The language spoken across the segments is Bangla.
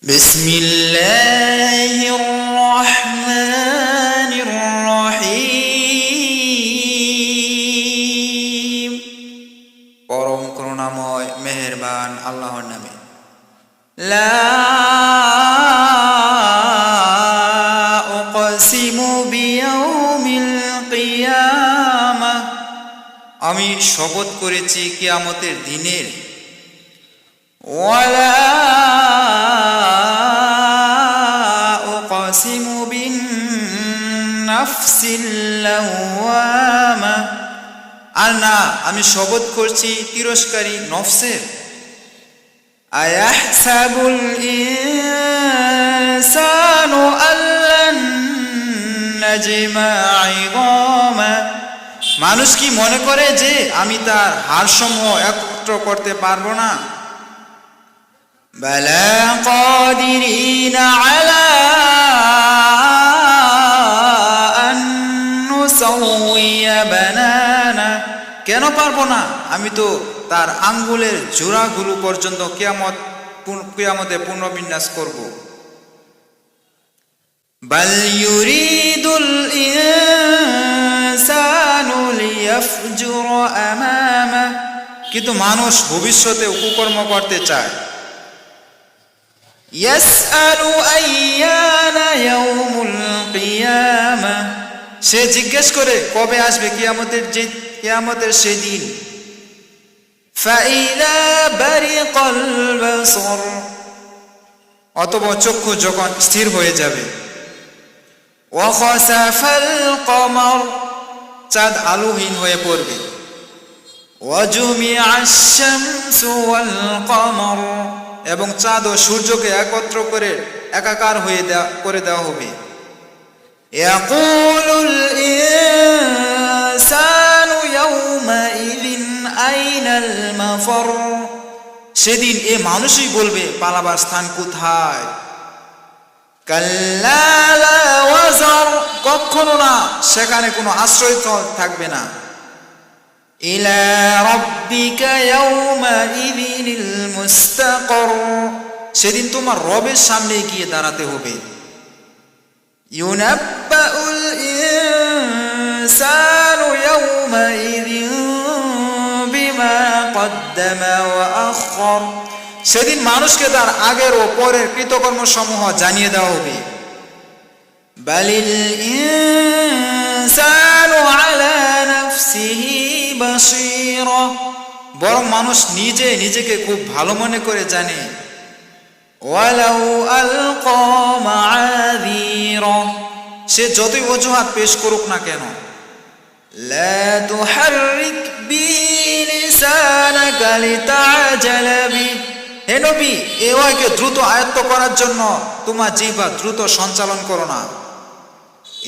বিসমিল্লাহির রহমানির রহিম। পরম করুণাময় মেহেরবান আল্লাহর নামে। লা উকসিমু বিয়াউমিল কিয়ামাহ, আমি শপথ করেছি কিয়ামতের দিনের। ওয়ালা উকসিমু বিন-নাফসিল লাওয়ামাহ, আর না, আমি শপথ করছি তিরস্কারী নফসের। আয়াহসাবুল ইনসানু আল্লান নাজমা ইযামা, মানুষ কি মনে করে যে আমি তার হাড়সমূহ একত্র করতে পারবো না? বালা কাদিরিনা আলা আন নুসাউইয়া বানানা, কেন পারবো না? আমি তো তার আঙ্গুলের জোড়াগুলো পর্যন্ত কিয়ামতে পুনর্বিন্যাস করব। বাল ইউরিদুল ইনসানু লিয়াফজুরা আমামা, কিন্তু মানুষ ভবিষ্যতে কুকর্ম করতে চায়। ইয়াসআলু আইয়ানা ইয়াউমুল কিয়ামাহ, সে জিজ্ঞেস করে কবে আসবে কিয়ামতের সেদিন। ফাইদা বারিকাল বাসর, অতঃপর চক্ষু যখন স্থির হয়ে যাবে। ওয়া খাসাফাল কমর, চাঁদ আলোহীন হয়ে পড়বে। ওয়া জুমিআশ শামসু ওয়াল কমর, এবং চাঁদ ও সূর্যকে একত্র করে একাকার করে দেওয়া হবে। ইয়াকুলুল ইনসানু ইয়াউমাইযিন আইনাল মাফর, সেদিন এ মানুষই বলবে পালাবার স্থান কোথায়। কাল্লা লা ওয়াজার, কখনো না, সেখানে কোনো আশ্রয়স্থল থাকবে না। ইলা রাব্বিকা ইয়াউমাইযিনিল মুস্তাকর, সেদিন তোমার রবের সামনে গিয়ে দাঁড়াতে হবে। ইউনাব্বাউল ইনসানু ইয়াউমাইযিন বিমা কদ্দামা ওয়া আখখার, সেদিন মানুষকে তার আগের ও পরের কৃতকর্ম সমূহ জানিয়ে দেওয়া হবে। বালিল ইনসানু আলা নাফসিহি বাসীরা, বরং মানুষ নিজেকে খুব ভালো মনে করে জানে। ওয়ালাউ আলকা মাআযীরা, সে যতই অজুহাত পেশ করুক না কেন। লা তুহাররিক বিহি লিসানাকা লিতা'জালা বিহি, হে নবী, এ ওয়াকে দ্রুত আয়ত্ত করার জন্য তোমার জিহ্বা দ্রুত সঞ্চালন করো না।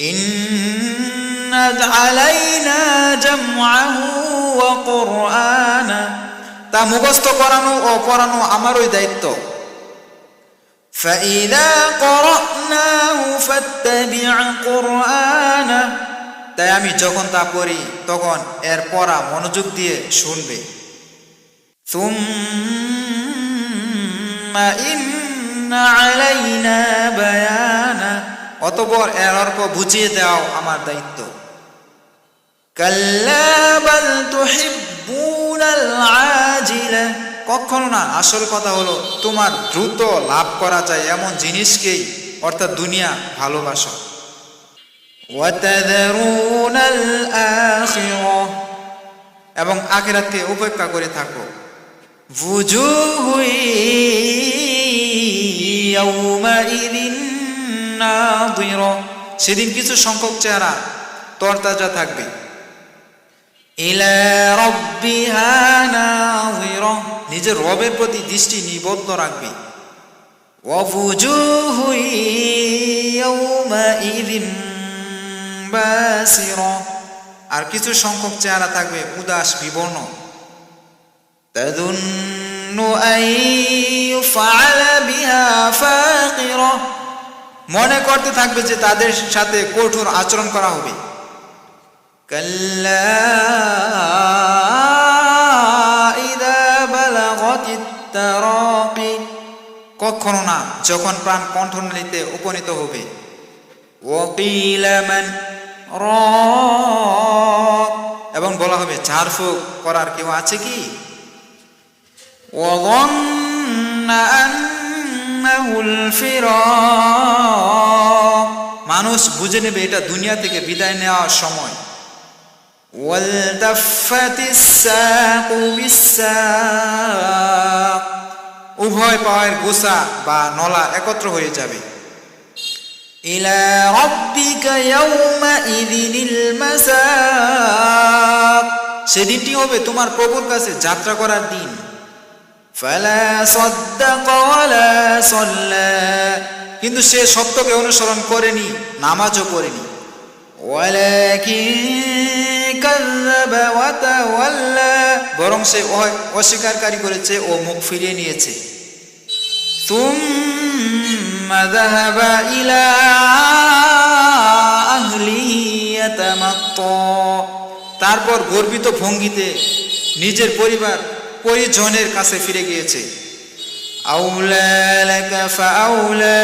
ইন্না আলাইনা জামআহু ওয়া কুরআনা, তা মুখস্থ করানো ও পড়ানো আমারই দায়িত্ব। ফাইযা ক্বরানাহু ফাত্তাবি' কুরআনা, তাই আমি যখন তা পড়ি তখন এর পড়া মনোযোগ দিয়ে শুনবে। সুম্মা ইন্না আলাইনা বায়ানা, অতঃপর এর অর্থ বুঝিয়ে দাও আমার দায়িত্ব। কাল্লা বাল তুহিব্বুনাল আজিলা, কখনো না, আসল কথা হলো তোমার দ্রুত লাভ করা যায় এমন জিনিসকেই, অর্থাৎ দুনিয়া ভালোবাসো। ওয়া তাযারুনাল আখিরাহ, এবং আখিরাতকে উপেক্ষা করে থাকো। ওয়ুজুহু ইয়াওমাইযিন নাযিরা, সেদিন কিছু সংখ্যক চেহারা তরতাজা থাকবে। ইলা রাব্বিহা নাযিরা, নিজের রবের প্রতি দৃষ্টি নিবদ্ধ রাখবে। ওয়া ওয়ুজুহু ইয়াওমাইযিন বাসিরা, আর কিছু সংখ্যক চেহারা থাকবে উদাস বিবর্ণ। তাযুন্নু আন ইউফআলা বিহা ফাকিরা, মনে করতে থাকবে যে তাদের সাথে কঠোর আচরণ করা হবে। কাল্লা ইযা বালাগাতিত তারাকি, কখনো না, যখন প্রাণ কণ্ঠনালীতে উপনীত হবে। ওয়াকিল মান রাক, এবং বলা হবে ঝাড়ফুঁক করার কেউ আছে কি? ওয়াযান্না আন্নাহুল ফিরাক, মানুষ বুঝে নেবে এটা দুনিয়া থেকে বিদায় নেওয়ার সময়। ওয়ালতাফাতিস সাকু বিসাক, উভয় পায়ের গোছা বা নলা একত্র হয়ে যাবে। ইলা রাব্বিকা ইয়াওমাইযিনিল মাসাক, সেদিনটি হবে তোমার প্রভুর কাছে যাত্রা করার দিন। ফালা সাদ্দাকা ওয়ালা সাল্লা, কিন্তু সে সত্যকে অনুসরণ করেনি, নামাজও পড়েনি। ওয়ালাকিন কাযযাবা ওয়া তাওয়াল্লা, বরং সে অস্বীকারী করেছে ও মুখ ফিরিয়ে নিয়েছে। সুম্মা যাহাবা ইলা আহলিহি ইয়াতামাত্তা, তারপর গর্বিত ভঙ্গিতে নিজের পরিজনের কাছে ফিরে গিয়েছে। আউলা লাকা ফাআউলা,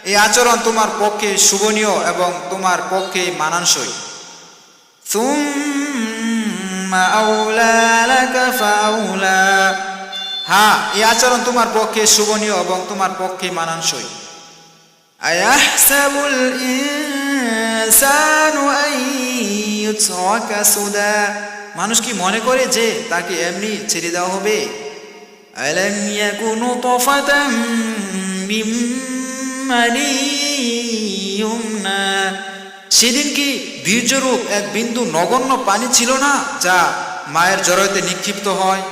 এই আচরণ তোমার পক্ষে শুভনীয় এবং তোমার পক্ষে মানানসই। সুম্মা আউলা লাকা ফাআউলা, হ্যাঁ, এই আচরণ তোমার পক্ষে শুভনীয় এবং তোমার পক্ষে মানানসই। আয়াহসাবুল ইনসানু আন ইউতরাকা সুদা, মানুষ কি মনে করে যে তাকে এমনি ছেড়ে দেওয়া হবে? আলাম ইয়াকু নুতফাতাম মিন মানিয়্যিন ইউমনা, সেদিন কি বীর্যরূপ এক বিন্দু নগণ্য পানি ছিল না যা মায়ের জরায়ুতে নিক্ষিপ্ত হয়?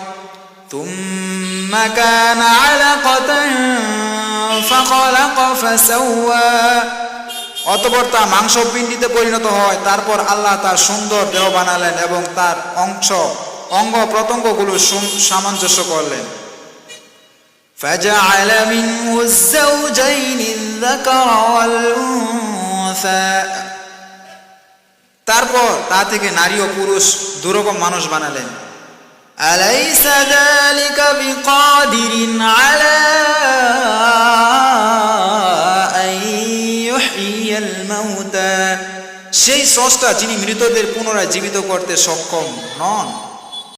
তুম্মা কানা আলাকাতান ফাখালাকা ফাসাওয়া, অতঃপর তা মাংসপিণ্ডিতে পরিণত হয়, তারপর আল্লাহ তার সুন্দর দেহ বানালেন এবং তার অঙ্গ প্রত্যঙ্গগুলো সামঞ্জস্য করলেন। ফাজআলা মিনহু আয-যাওজাইনি আয-যাকারা ওয়াল-উনসা, তারপর তা থেকে নারী ও পুরুষ দুরকম মানুষ বানালেন। আলাইসা যালিকা বিকাদিরিন আলা আন ইউহয়িয়াল মাউতা, সেই স্রষ্টা যিনি মৃতদের পুনরায় জীবিত করতে সক্ষম নন।